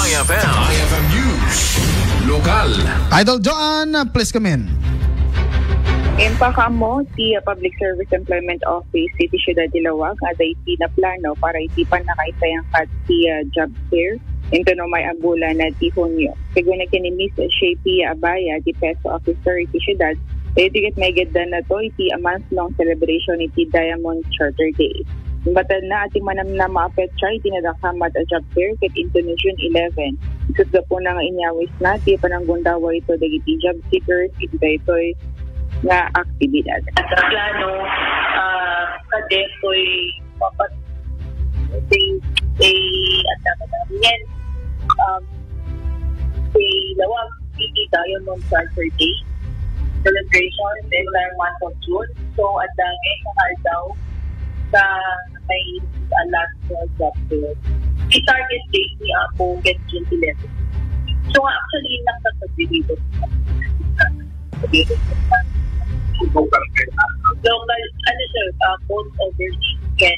IFM News. Lokal. Idol Joan, please come in. Impakamo, ti Public Service Employment Office, City Ciudad Dilawag, at iti na plano para itipan na kaisayang kat ti job fair. Ito no may abula na ti Hunyo. Siguro kini Miss Shapey Abaya, ti Peso Officer iti Ciudad, iti may ganda na to, iti a month-long celebration iti Diamond Charter Day. Batad na ati manam na maapetsa iti nadakamat a job fair ket into June 11. Isut po na nga inyawis na ti pananggundawa ito dagiti job seekers iti daytoy nga aktibidad. At ang plano, kadepoy papat at dapat namin lawag iti Diamond Charter Day celebration the entire month of June. So at dami daw sa may last job fair. The target date ni Apo get June 11. So actually nakasabili local, both overseas can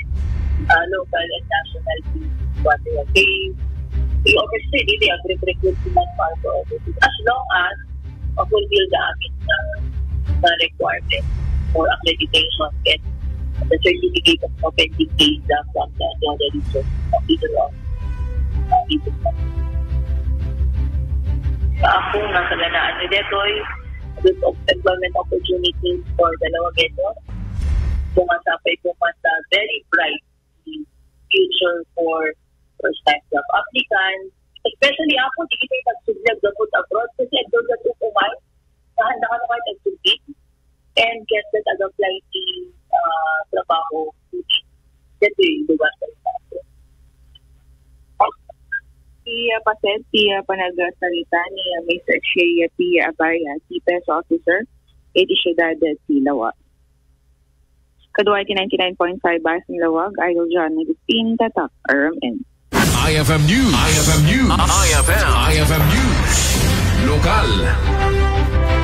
local and national teams. They oversee, they agree-recruit sila para to overseas as long as fulfill the requirement for accreditation and the certificate of authentic data from the resource of leader of ako nga sa lanaan ni Detoy with employment opportunities for dalawa geto. Pumasapay po sa very bright future for first-time job applicants. Especially ako, di kita nagsublag gabot abroad kasi doon na ito kumay. Nahanda ka naman nagsubig and get thatag-apply di trabaho. Dito yung lugar sa ito. Tiya Paset, tiya panagsalita ni Mr. Shea Tia Abaya, ti Peso Officer, iti Ciudad Dilawag. Kaduay ti 99.5 Basing Lawag, Idol John, nag-spin, tatak, RMN. IFM News. IFM News. Lokal.